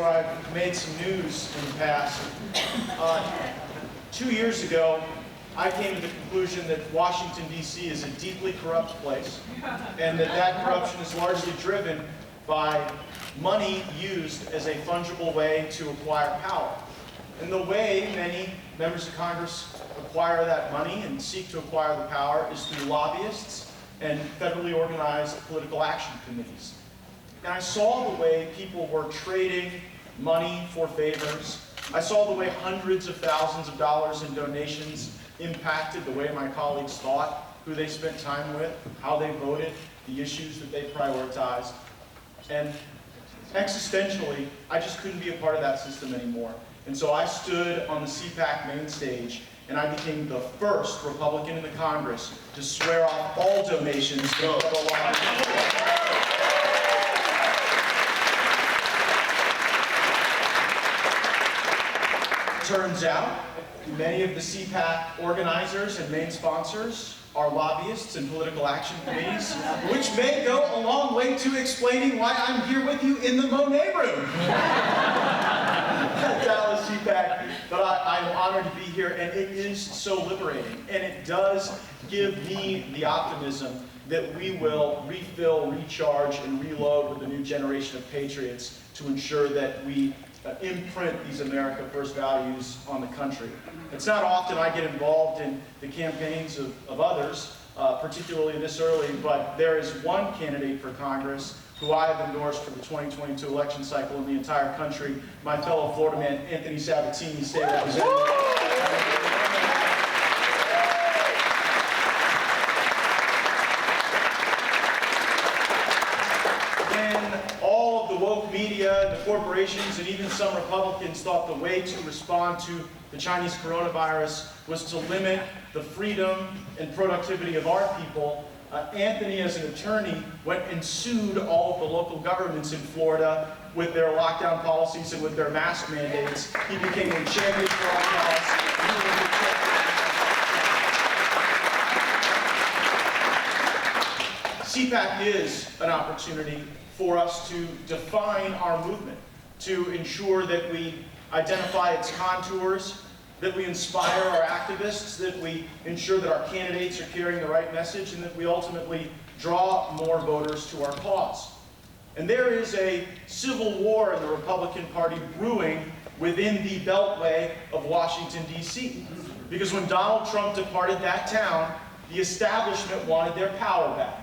where I've made some news in the past. 2 years ago, I came to the conclusion that Washington, D.C. is a deeply corrupt place, and that corruption is largely driven by money used as a fungible way to acquire power. And the way many members of Congress acquire that money and seek to acquire the power is through lobbyists and federally organized political action committees. And I saw the way people were trading money for favors. I saw the way hundreds of thousands of dollars in donations impacted the way my colleagues thought, who they spent time with, how they voted, the issues that they prioritized. And existentially, I just couldn't be a part of that system anymore. And so I stood on the CPAC main stage, and I became the first Republican in the Congress to swear off all donations to federal law. Turns out, many of the CPAC organizers and main sponsors are lobbyists and political action committees, which may go a long way to explaining why I'm here with you in the Monet room. Dallas CPAC, but I'm honored to be here, and it is so liberating, and it does give me the optimism that we will refill, recharge, and reload with a new generation of patriots to ensure that we imprint these America First values on the country. It's not often I get involved in the campaigns of others, particularly this early, but there is one candidate for Congress who I have endorsed for the 2022 election cycle in the entire country, my fellow Florida man, Anthony Sabatini, State Representative. Media, the corporations, and even some Republicans thought the way to respond to the Chinese coronavirus was to limit the freedom and productivity of our people. Anthony, as an attorney, went and sued all of the local governments in Florida with their lockdown policies and with their mask mandates. He became a champion for our cause. CPAC is an opportunity for us to define our movement, to ensure that we identify its contours, that we inspire our activists, that we ensure that our candidates are carrying the right message, and that we ultimately draw more voters to our cause. And there is a civil war in the Republican Party brewing within the beltway of Washington, D.C. Because when Donald Trump departed that town, the establishment wanted their power back.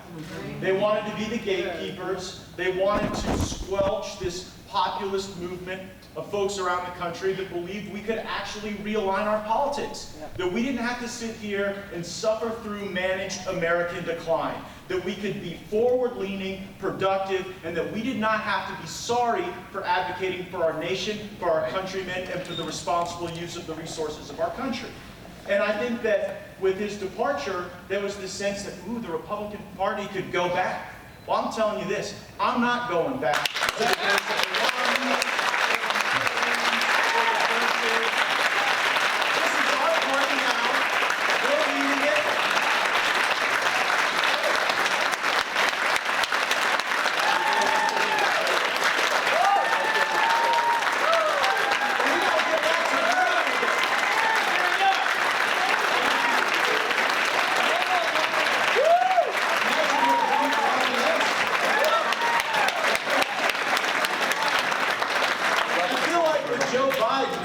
They wanted to be the gatekeepers. They wanted to squelch this populist movement of folks around the country that believed we could actually realign our politics. That we didn't have to sit here and suffer through managed American decline. That we could be forward-leaning, productive, and that we did not have to be sorry for advocating for our nation, for our countrymen, and for the responsible use of the resources of our country. And I think that with his departure, there was this sense that, ooh, the Republican Party could go back. Well, I'm telling you this, I'm not going back.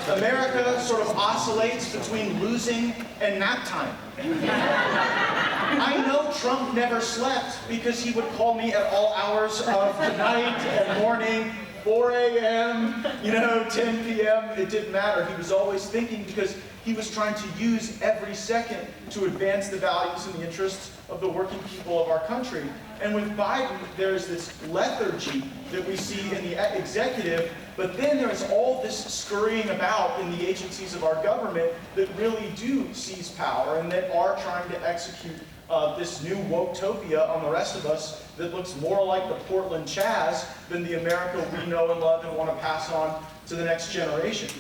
America sort of oscillates between losing and nap time. I know Trump never slept because he would call me at all hours of the night and morning, 4 a.m., 10 p.m., it didn't matter. He was always thinking because he was trying to use every second to advance the values and the interests of the working people of our country. And with Biden, there's this lethargy that we see in the executive, but then there's all this scurrying about in the agencies of our government that really do seize power and that are trying to execute this new woke-topia on the rest of us that looks more like the Portland Chaz than the America we know and love and want to pass on to the next generation.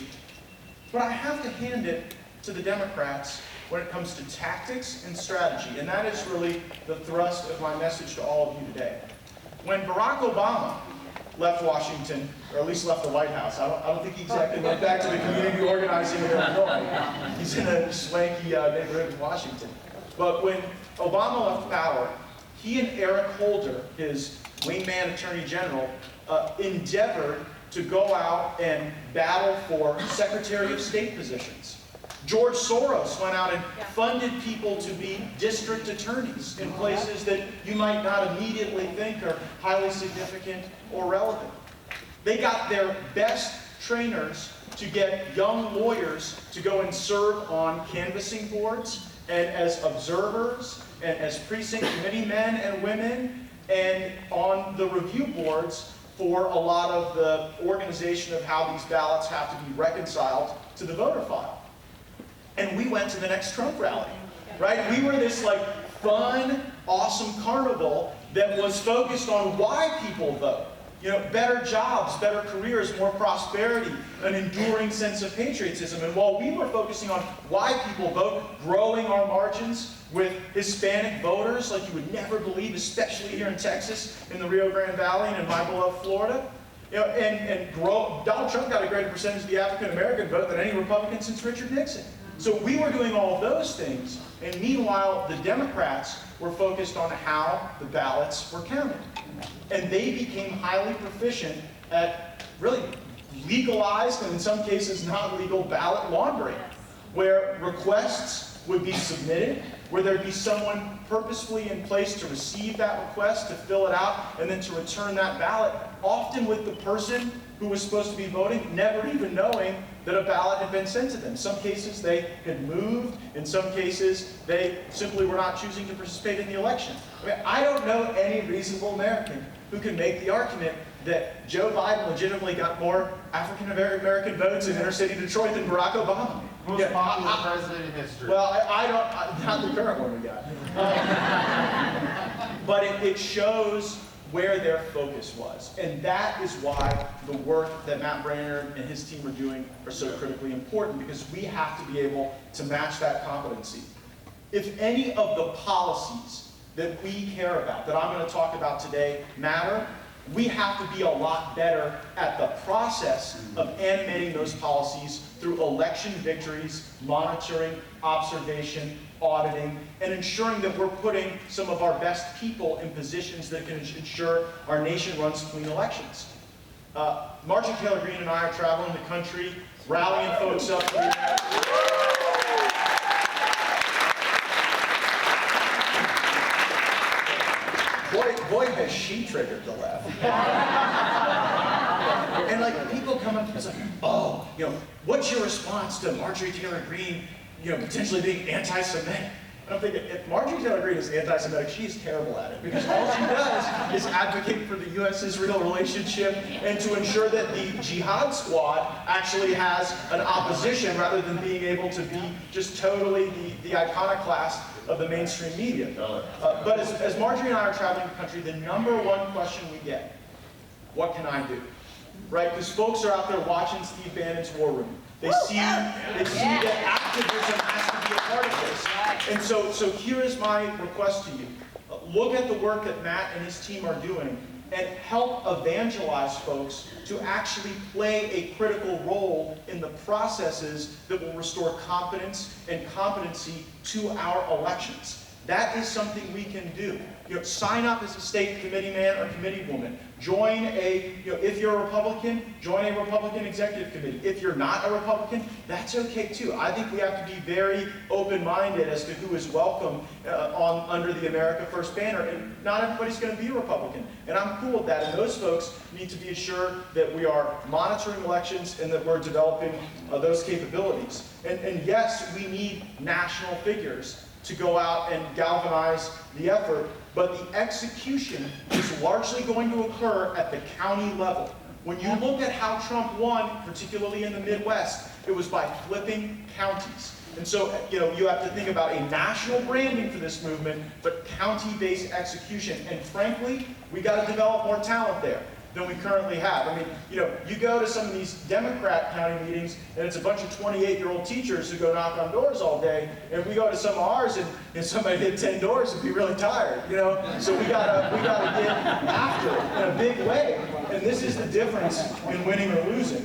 But I have to hand it to the Democrats when it comes to tactics and strategy, and that is really the thrust of my message to all of you today. When Barack Obama left Washington, or at least left the White House. I don't think he exactly went back to the community organizing in Illinois. He's in a swanky neighborhood in Washington. But when Obama left power, he and Eric Holder, his wingman attorney general, endeavored to go out and battle for Secretary of State positions. George Soros went out and funded people to be district attorneys in places that you might not immediately think are highly significant or relevant. They got their best trainers to get young lawyers to go and serve on canvassing boards and as observers and as precinct committee men and women and on the review boards for a lot of the organization of how these ballots have to be reconciled to the voter file. And we went to the next Trump rally, right? We were this like fun, awesome carnival that was focused on why people vote. You know, better jobs, better careers, more prosperity, an enduring sense of patriotism. And while we were focusing on why people vote, growing our margins with Hispanic voters like you would never believe, especially here in Texas, in the Rio Grande Valley and in my beloved Florida, you know, Donald Trump got a greater percentage of the African-American vote than any Republican since Richard Nixon. So we were doing all of those things, and meanwhile, the Democrats were focused on how the ballots were counted. And they became highly proficient at really legalized, and in some cases not legal, ballot laundering, where requests would be submitted, where there'd be someone purposefully in place to receive that request, to fill it out, and then to return that ballot, often with the person who was supposed to be voting never even knowing that a ballot had been sent to them. In some cases they had moved, in some cases they simply were not choosing to participate in the election. I mean, I don't know any reasonable American who can make the argument that Joe Biden legitimately got more African-American votes in inner city Detroit than Barack Obama. Most popular president in history. Well, not the current one we got. But it shows where their focus was. And that is why the work that Matt Brainerd and his team are doing are so critically important, because we have to be able to match that competency. If any of the policies that we care about, that I'm going to talk about today, matter, we have to be a lot better at the process of animating those policies through election victories, monitoring, observation, auditing, and ensuring that we're putting some of our best people in positions that can ensure our nation runs clean elections. Marjorie Taylor Greene and I are traveling the country, rallying folks up here. Boy, has she triggered the left. And like people come up to us like, oh, you know, what's your response to Marjorie Taylor Greene, you know, potentially being anti-Semitic? And I'm thinking, if Marjorie Taylor Greene is anti-Semitic, she's terrible at it, because all she does is advocate for the U.S.-Israel relationship and to ensure that the Jihad Squad actually has an opposition rather than being able to be just totally the iconoclast of the mainstream media. But as Marjorie and I are traveling the country, the number one question we get, what can I do? Right? Because folks are out there watching Steve Bannon's War Room. They see that activism has to be a part of this. And so here is my request to you. Look at the work that Matt and his team are doing and help evangelize folks to actually play a critical role in the processes that will restore confidence and competency to our elections. That is something we can do. You know, sign up as a state committee man or committee woman. Join if you're a Republican, join a Republican executive committee. If you're not a Republican, that's okay too. I think we have to be very open-minded as to who is welcome under the America First banner. And not everybody's going to be a Republican. And I'm cool with that. And those folks need to be assured that we are monitoring elections and that we're developing those capabilities. And yes, we need national figures to go out and galvanize the effort, but the execution is largely going to occur at the county level. When you look at how Trump won, particularly in the Midwest, it was by flipping counties. And so, you know, you have to think about a national branding for this movement, but county-based execution. And frankly, we got to develop more talent there than we currently have. I mean, you know, you go to some of these Democrat county meetings, and it's a bunch of 28-year-old teachers who go knock on doors all day, and we go to some of ours, and somebody hit 10 doors and be really tired, you know? So we gotta get after it. You know, a big way. And this is the difference in winning or losing.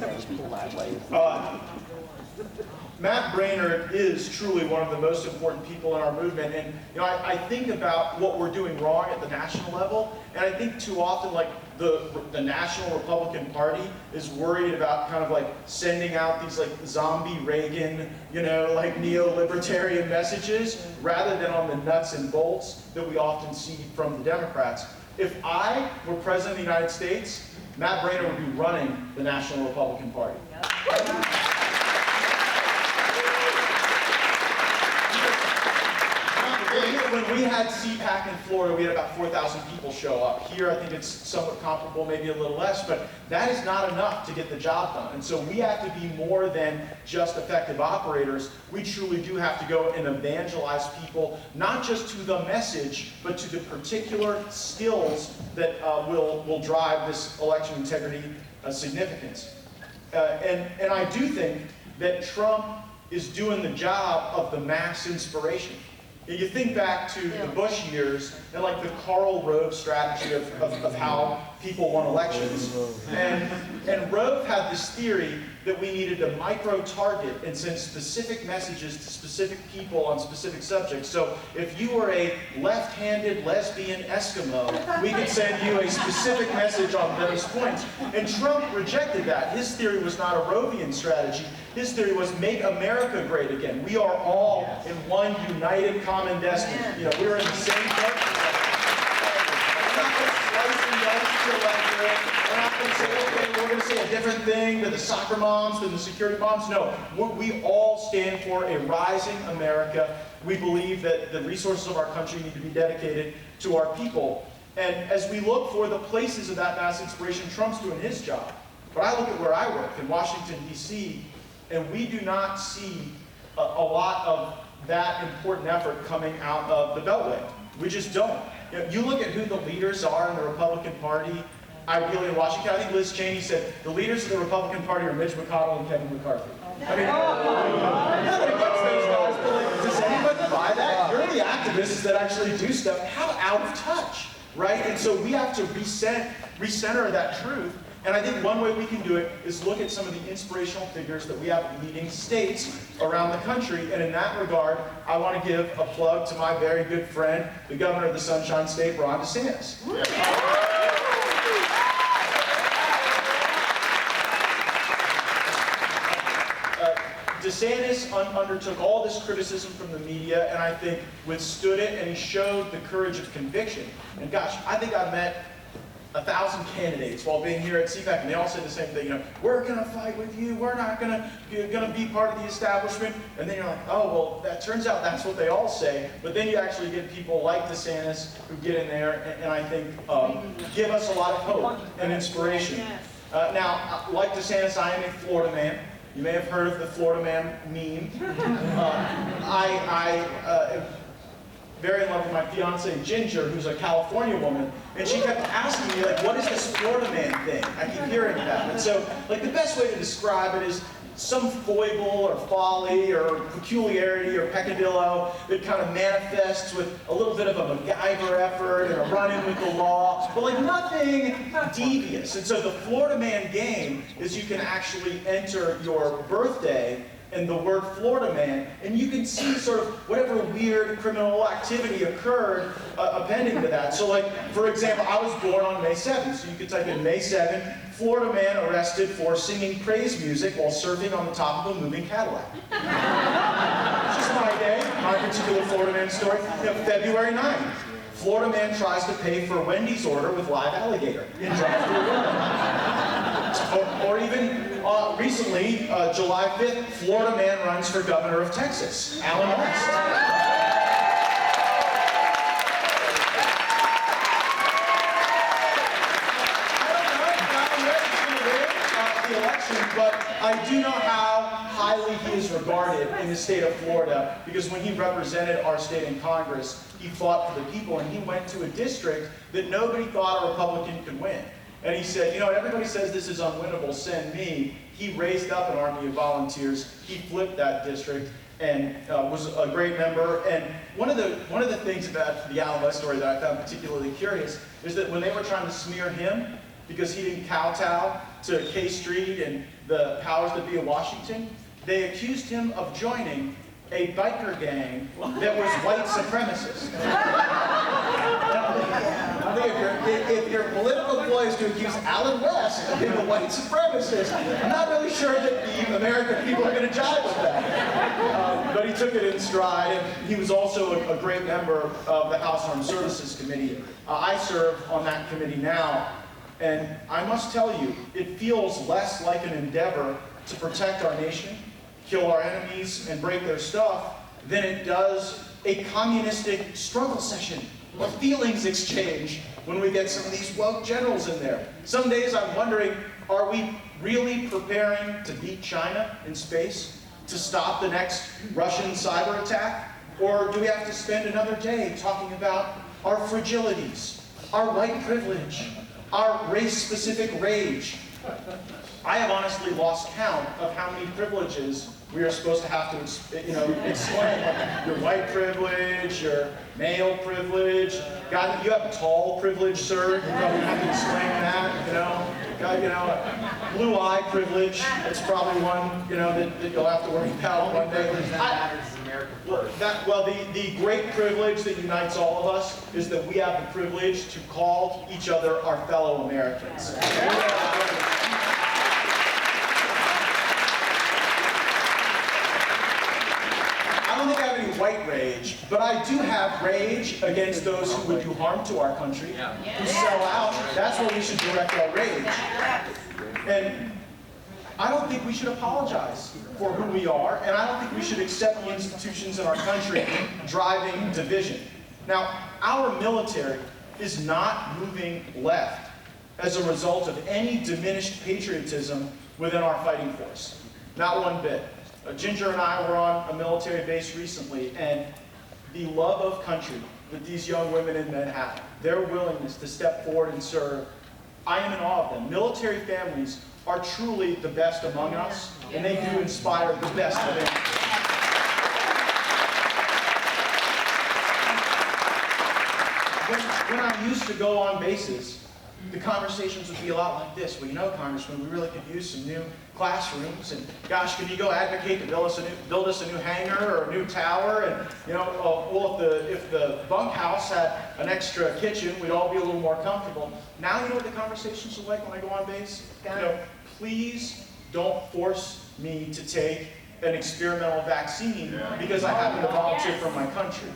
Matt Braynard is truly one of the most important people in our movement, and I think about what we're doing wrong at the national level, and I think too often like the National Republican Party is worried about kind of like sending out these like zombie Reagan, like neolibertarian messages, rather than on the nuts and bolts that we often see from the Democrats. If I were President of the United States, Matt Braynard would be running the National Republican Party. When we had CPAC in Florida, we had about 4,000 people show up. Here, I think it's somewhat comparable, maybe a little less, but that is not enough to get the job done. And so we have to be more than just effective operators. We truly do have to go and evangelize people, not just to the message, but to the particular skills that will drive this election integrity significance. And I do think that Trump is doing the job of the mass inspiration. You think back to the Bush years and like the Karl Rove strategy of how people won elections. And Rove had this theory that we needed to micro-target and send specific messages to specific people on specific subjects. So if you were a left-handed lesbian Eskimo, we could send you a specific message on those points. And Trump rejected that. His theory was not a Rovian strategy. His theory was make America great again. We are all in one united common destiny. We're in the same boat. We're not going to slice and dice the electorate. We're not going to say, okay, we're going to say a different thing to the soccer moms than the security moms. No, we all stand for a rising America. We believe that the resources of our country need to be dedicated to our people. And as we look for the places of that mass inspiration, Trump's doing his job. But I look at where I work in Washington, D.C., and we do not see a lot of that important effort coming out of the Beltway. We just don't. You look at who the leaders are in the Republican Party, ideally in Washington. I think Liz Cheney said the leaders of the Republican Party are Mitch McConnell and Kevin McCarthy. I mean, nobody gets those guys, but like, does anybody buy that? You're the activists that actually do stuff. How out of touch, right? And so we have to recenter that truth. And I think one way we can do it is look at some of the inspirational figures that we have leading states around the country. And in that regard, I want to give a plug to my very good friend, the governor of the Sunshine State, Ron DeSantis. DeSantis undertook all this criticism from the media, and I think withstood it, and he showed the courage of conviction. And gosh, I think I've met 1,000 candidates while being here at CPAC, and they all say the same thing. We're going to fight with you. We're not going to be part of the establishment. And then you're like, oh, well, that turns out that's what they all say. But then you actually get people like DeSantis who get in there, and I think give us a lot of hope and inspiration. Now, like DeSantis, I am a Florida man. You may have heard of the Florida man meme. I am very in love with my fiance Ginger, who's a California woman, and she kept asking me, like, what is this Florida man thing? I keep hearing that. And so, like, the best way to describe it is some foible or folly or peculiarity or peccadillo that kind of manifests with a little bit of a MacGyver effort and a run-in with the law, but like nothing devious. And so the Florida man game is you can actually enter your birthday and the word Florida man, and you can see sort of whatever weird criminal activity occurred appending to that. So like, for example, I was born on May 7th, so you could type in May 7th, Florida man arrested for singing praise music while surfing on the top of a moving Cadillac. It's just my day, my particular Florida man story. February 9th, Florida man tries to pay for Wendy's order with live alligator in drive-thru window. Or even recently, July 5th, Florida man runs for governor of Texas, Alan West. The election, but I do know how highly he is regarded in the state of Florida, because when he represented our state in Congress, he fought for the people, and he went to a district that nobody thought a Republican could win. And he said, you know, everybody says this is unwinnable, send me. He raised up an army of volunteers, he flipped that district, and was a great member. And one of the things about the Allen West story that I found particularly curious is that when they were trying to smear him because he didn't kowtow to K Street and the powers that be in Washington, they accused him of joining a biker gang that was white supremacist. I think if your political ploy is to accuse Allen West of being a white supremacist, I'm not really sure that the American people are going to jive with that. But he took it in stride, and he was also a great member of the House Armed Services Committee. I serve on that committee now, and I must tell you, it feels less like an endeavor to protect our nation, kill our enemies, and break their stuff, than it does a communistic struggle session, a feelings exchange when we get some of these woke generals in there. Some days I'm wondering, are we really preparing to beat China in space, to stop the next Russian cyber attack? Or do we have to spend another day talking about our fragilities, our white privilege, our race-specific rage? I have honestly lost count of how many privileges we are supposed to have to, explain. Like your white privilege, your male privilege. God, you have tall privilege, sir. You probably have to explain that. God, blue eye privilege. That's probably one, that you'll have to worry about one day. The great privilege that unites all of us is that we have the privilege to call each other our fellow Americans. I don't think I have any white rage, but I do have rage against those who would do harm to our country, who sell out. That's where we should direct our rage. And I don't think we should apologize for who we are, and I don't think we should accept the institutions in our country driving division. Now, our military is not moving left as a result of any diminished patriotism within our fighting force. Not one bit. Ginger and I were on a military base recently, and the love of country that these young women and men have, their willingness to step forward and serve, I am in awe of them. Military families are truly the best among us, and they do inspire the best within us. When I used to go on bases, the conversations would be a lot like this. Well, Congressman, we really could use some new classrooms, and gosh, can you go advocate to build us a new hangar or a new tower? And if the bunkhouse had an extra kitchen, we'd all be a little more comfortable. Now you know what the conversations are like when I go on base? Please don't force me to take an experimental vaccine because I happen to volunteer for my country.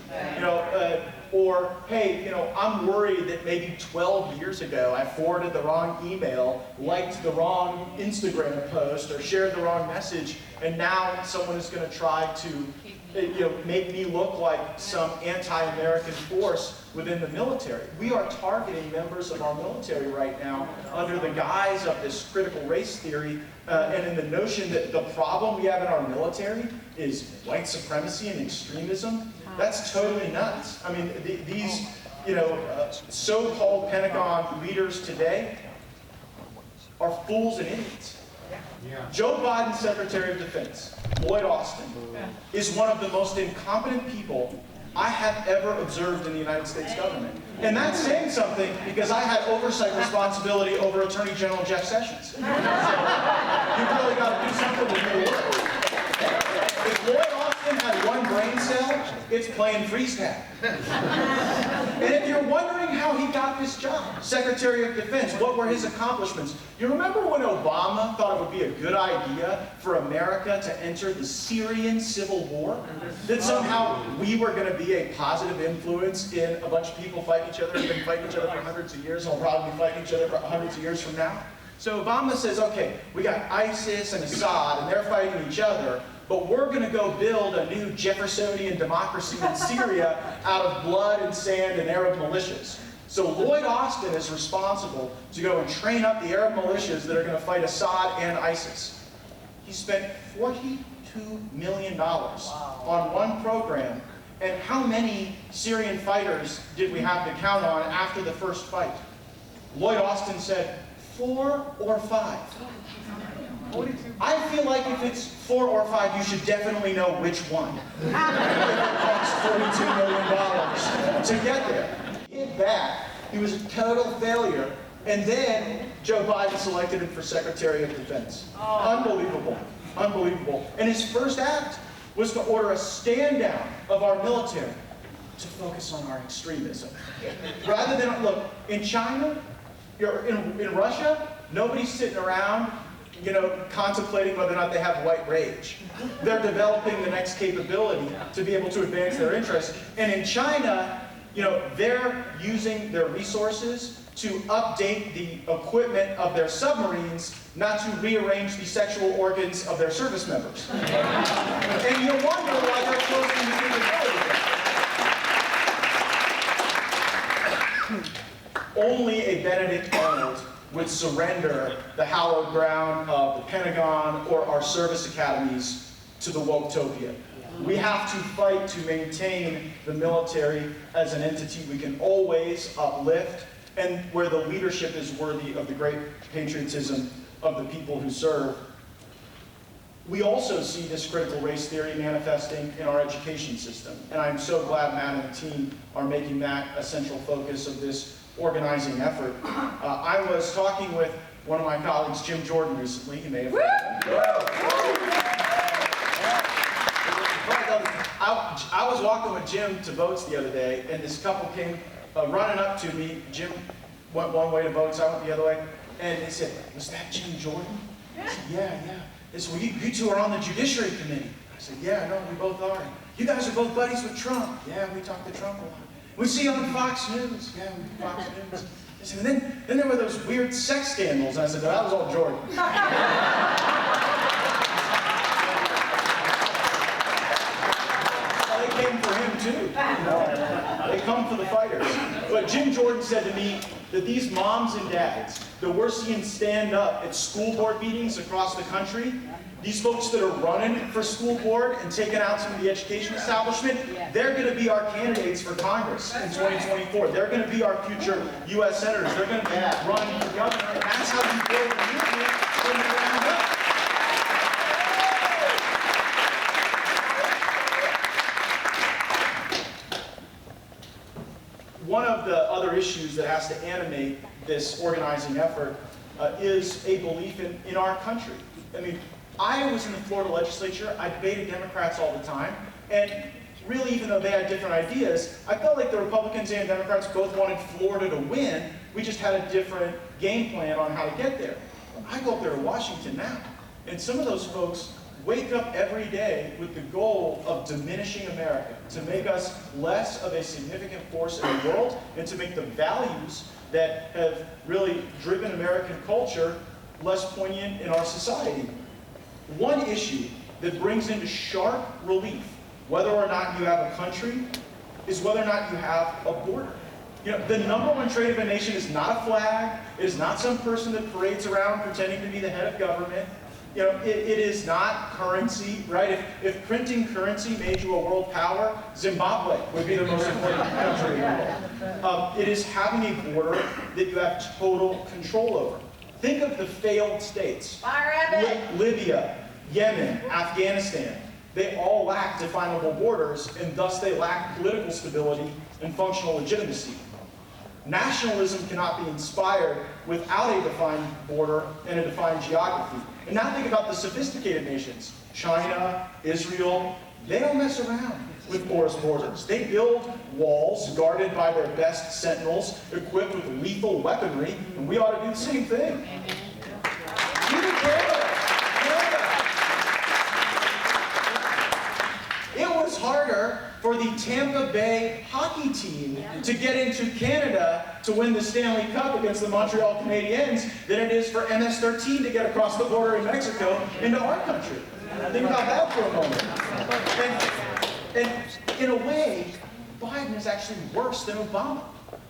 Or, hey, I'm worried that maybe 12 years ago I forwarded the wrong email, liked the wrong Instagram post, or shared the wrong message, and now someone is going to try to make me look like some anti-American force within the military. We are targeting members of our military right now under the guise of this critical race theory and in the notion that the problem we have in our military is white supremacy and extremism. That's totally nuts. I mean, these so-called Pentagon leaders today are fools and idiots. Joe Biden's Secretary of Defense, Lloyd Austin, is one of the most incompetent people I have ever observed in the United States government. And that's saying something because I had oversight responsibility over Attorney General Jeff Sessions. So you really got to do something with your work. If Lloyd Austin had one brain cell, it's playing freeze tag. And if you're wondering how he got this job, Secretary of Defense, what were his accomplishments? You remember when Obama thought it would be a good idea for America to enter the Syrian civil war? That somehow we were going to be a positive influence in a bunch of people fighting each other, who've been fighting each other for hundreds of years, and will probably be fighting each other for hundreds of years from now? So Obama says, okay, we got ISIS and Assad, and they're fighting each other, but we're going to go build a new Jeffersonian democracy in Syria out of blood and sand and Arab militias. So Lloyd Austin is responsible to go and train up the Arab militias that are going to fight Assad and ISIS. He spent $42 million on one program. And how many Syrian fighters did we have to count on after the first fight? Lloyd Austin said, 4 or 5? I feel like if it's 4 or 5, you should definitely know which one. It costs $42 million to get there. He did that. He was a total failure. And then Joe Biden selected him for Secretary of Defense. Unbelievable. Unbelievable. And his first act was to order a stand down of our military to focus on our extremism. Rather than, look, in China, in Russia, nobody's sitting around, contemplating whether or not they have white rage. They're developing the next capability to be able to advance their interests. And in China, they're using their resources to update the equipment of their submarines, not to rearrange the sexual organs of their service members. And you wonder why they're closing the capability. Only a Benedict Arnold would surrender the hallowed ground of the Pentagon or our service academies to the Woketopia. We have to fight to maintain the military as an entity we can always uplift, and where the leadership is worthy of the great patriotism of the people who serve. We also see this critical race theory manifesting in our education system, and I'm so glad Matt and the team are making that a central focus of this organizing effort. I was talking with one of my colleagues, Jim Jordan, recently. You may have heard of him. I was walking with Jim to votes the other day, and this couple came running up to me. Jim went one way to votes, I went the other way, and they said, "Was that Jim Jordan?" I said, "Yeah." They said, "Well, you two are on the Judiciary Committee." I said, "Yeah, no, we both are." "You guys are both buddies with Trump." "Yeah, we talk to Trump a lot." "We see you on Fox News." "Yeah, we Fox News." I said, and then there were those weird sex scandals. And I said, "That was all Jordan." They came for him too. They come for the fighters. But Jim Jordan said to me that these moms and dads that we're seeing stand up at school board meetings across the country, these folks that are running for school board and taking out some of the education establishment, they're going to be our candidates for Congress in 2024. They're going to be our future U.S. senators. They're going to be running for governor. And that's how you build a movement from the ground up. One of the other issues that has to animate this organizing effort is a belief in our country. I mean, I was in the Florida legislature. I debated Democrats all the time. And really, even though they had different ideas, I felt like the Republicans and Democrats both wanted Florida to win. We just had a different game plan on how to get there. I go up there to Washington now, and some of those folks wake up every day with the goal of diminishing America, to make us less of a significant force in the world, and to make the values that have really driven American culture less poignant in our society. One issue that brings into sharp relief whether or not you have a country is whether or not you have a border. The number one trait of a nation is not a flag. It is not some person that parades around pretending to be the head of government. It is not currency, right? If printing currency made you a world power, Zimbabwe would be the most important country in the world. It is having a border that you have total control over. Think of the failed states. Libya, Yemen, Afghanistan. They all lack definable borders, and thus they lack political stability and functional legitimacy. Nationalism cannot be inspired without a defined border and a defined geography. And now think about the sophisticated nations. China, Israel, they don't mess around with porous borders. They build walls guarded by their best sentinels, equipped with lethal weaponry, and we ought to do the same thing. Even Canada. It was harder for the Tampa Bay hockey team to get into Canada to win the Stanley Cup against the Montreal Canadiens than it is for MS-13 to get across the border in Mexico into our country. Think about that for a moment. And in a way, Biden is actually worse than Obama.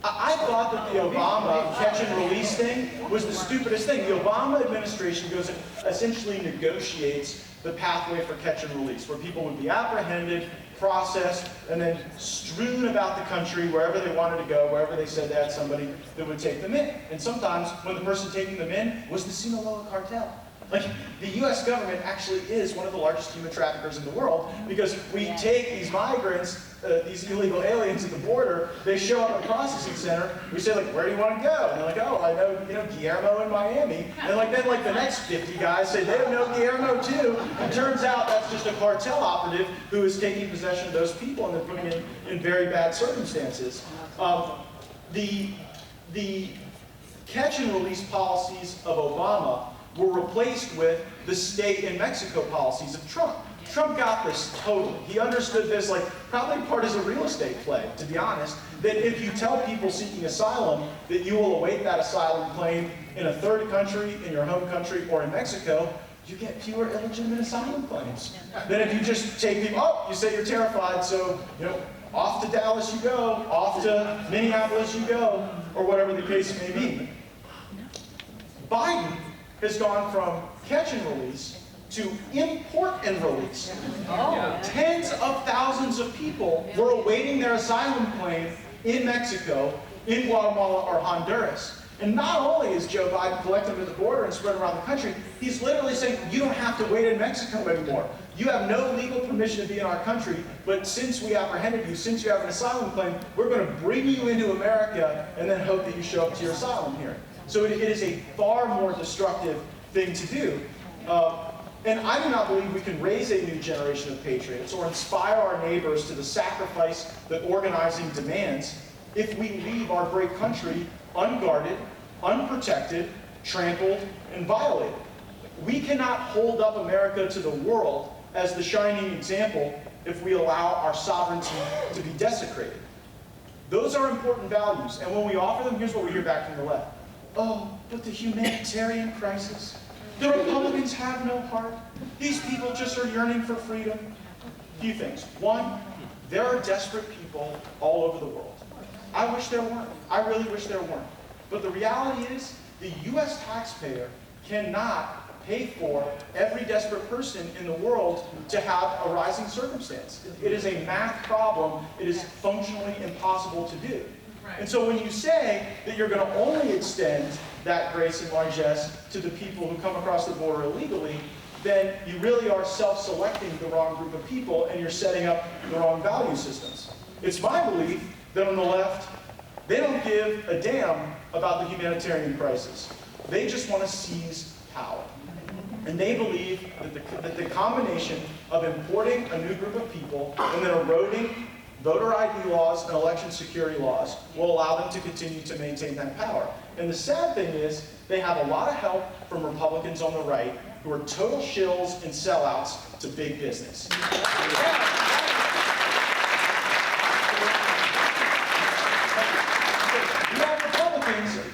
I thought that the Obama catch and release thing was the stupidest thing. The Obama administration goes and essentially negotiates the pathway for catch and release, where people would be apprehended, processed, and then strewn about the country wherever they wanted to go, wherever they said they had somebody that would take them in. And sometimes when the person taking them in was the Sinaloa cartel. Like, the US government actually is one of the largest human traffickers in the world, because we take these migrants, these illegal aliens at the border, they show up at a processing center, we say, like, where do you want to go? And they're like, oh, I know, Guillermo in Miami. And then the next 50 guys say they don't know Guillermo too. And turns out that's just a cartel operative who is taking possession of those people and they're putting it in very bad circumstances. The catch and release policies of Obama were replaced with the stay in Mexico policies of Trump. Trump got this totally. He understood this, like, probably part as a real estate play, to be honest, that if you tell people seeking asylum that you will await that asylum claim in a third country, in your home country, or in Mexico, you get fewer illegitimate asylum claims than if you just take people, oh, you say you're terrified, so, off to Dallas you go, off to Minneapolis you go, or whatever the case may be. Biden has gone from catch and release to import and release. Tens of thousands of people were awaiting their asylum claim in Mexico, in Guatemala, or Honduras. And not only is Joe Biden collecting them at the border and spread around the country, he's literally saying, you don't have to wait in Mexico anymore. You have no legal permission to be in our country, but since we apprehended you, since you have an asylum claim, we're going to bring you into America and then hope that you show up to your asylum hearing. So it is a far more destructive thing to do. And I do not believe we can raise a new generation of patriots or inspire our neighbors to the sacrifice that organizing demands if we leave our great country unguarded, unprotected, trampled, and violated. We cannot hold up America to the world as the shining example if we allow our sovereignty to be desecrated. Those are important values, and when we offer them, here's what we hear back from the left. Oh, but the humanitarian crisis. The Republicans have no heart. These people just are yearning for freedom. A few things. One, there are desperate people all over the world. I wish there weren't. I really wish there weren't. But the reality is, the US taxpayer cannot pay for every desperate person in the world to have a rising circumstance. It is a math problem. It is functionally impossible to do. And so when you say that you're going to only extend that grace and largesse to the people who come across the border illegally, then you really are self-selecting the wrong group of people and you're setting up the wrong value systems. It's my belief that on the left, they don't give a damn about the humanitarian crisis. They just want to seize power. And they believe that the combination of importing a new group of people and then eroding voter ID laws and election security laws will allow them to continue to maintain that power. And the sad thing is, they have a lot of help from Republicans on the right who are total shills and sellouts to big business.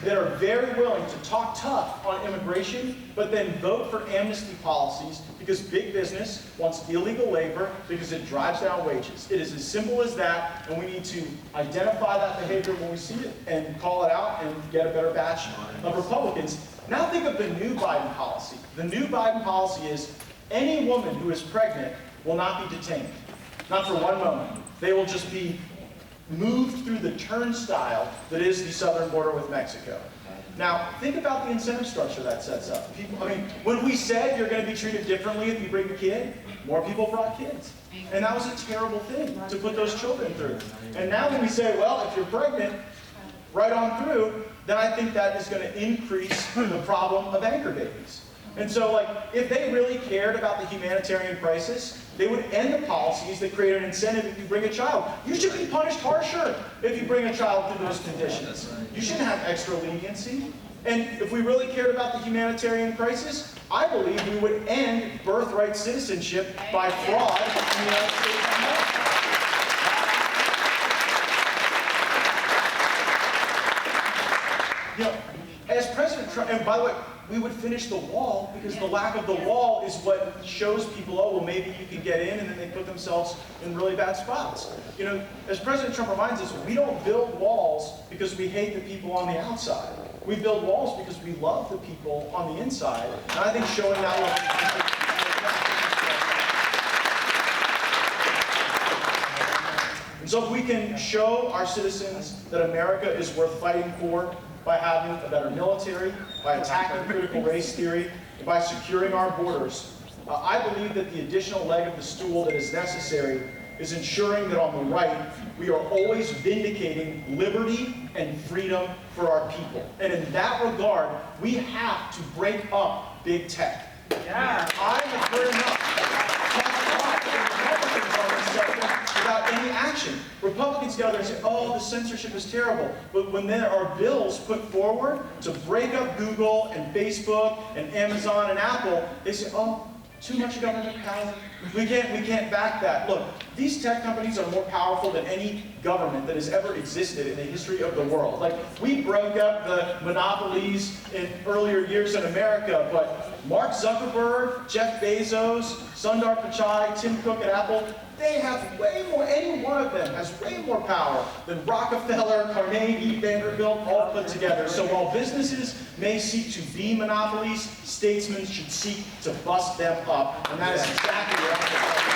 That are very willing to talk tough on immigration, but then vote for amnesty policies because big business wants illegal labor because it drives down wages. It is as simple as that, and we need to identify that behavior when we see it and call it out and get a better batch of Republicans. Now think of the new Biden policy. The new Biden policy is any woman who is pregnant will not be detained. Not for one moment. They will just be moved through the turnstile that is the southern border with Mexico. Now, think about the incentive structure that sets up. When we said you're going to be treated differently if you bring a kid, more people brought kids. And that was a terrible thing to put those children through. And now when we say, well, if you're pregnant, right on through, then I think that is going to increase the problem of anchor babies. And so, if they really cared about the humanitarian crisis, they would end the policies that create an incentive if you bring a child. You should be punished harsher if you bring a child through those conditions. You shouldn't have extra leniency. And if we really cared about the humanitarian crisis, I believe we would end birthright citizenship by fraud in the United States of America. As President Trump, and by the way, we would finish the wall because the lack of the wall is what shows people, oh, well, maybe you can get in, and then they put themselves in really bad spots. As President Trump reminds us, we don't build walls because we hate the people on the outside. We build walls because we love the people on the inside. And I think showing that And so if we can show our citizens that America is worth fighting for by having a better military, by attacking critical race theory, and by securing our borders, I believe that the additional leg of the stool that is necessary is ensuring that on the right, we are always vindicating liberty and freedom for our people. And in that regard, we have to break up big tech. Yeah. I have heard enough Republicans on this subject without any action. Republicans get out there and say, oh, the censorship is terrible. But when there are bills put forward to break up Google and Facebook and Amazon and Apple, they say, oh, too much government power. We can't back that. Look, these tech companies are more powerful than any government that has ever existed in the history of the world. Like, we broke up the monopolies in earlier years in America, but Mark Zuckerberg, Jeff Bezos, Sundar Pichai, Tim Cook at Apple, they have way more, any one of them has way more power than Rockefeller, Carnegie, Vanderbilt, all put together. So while businesses may seek to be monopolies, statesmen should seek to bust them up. And that is exactly what I'm talking about.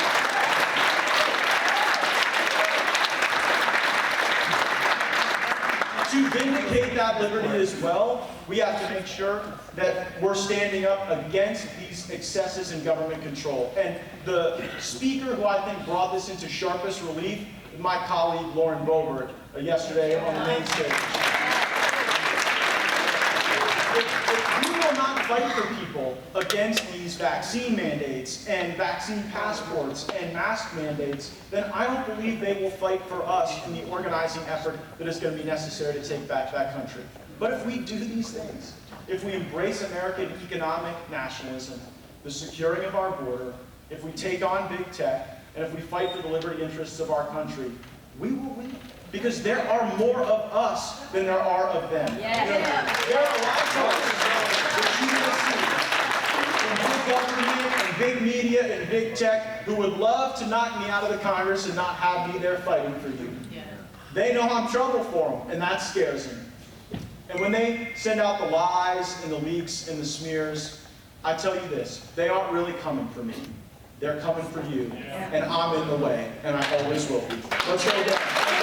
To vindicate that liberty as well, we have to make sure that we're standing up against these excesses in government control. And the speaker who I think brought this into sharpest relief is my colleague Lauren Boebert yesterday on the main stage. If we will not fight for people against these vaccine mandates and vaccine passports and mask mandates, then I don't believe they will fight for us in the organizing effort that is going to be necessary to take back that country. But if we do these things, if we embrace American economic nationalism, the securing of our border, if we take on big tech, and if we fight for the liberty interests of our country, we will win. Because there are more of us than there are of them. Yeah. You know, there are a lot of that you will see in big government and big media and big tech who would love to knock me out of the Congress and not have me there fighting for you. Yeah. They know I'm trouble for them, and that scares them. And when they send out the lies and the leaks and the smears, I tell you this, they aren't really coming for me. They're coming for you. And I'm in the way, and I always will be. Let's go down.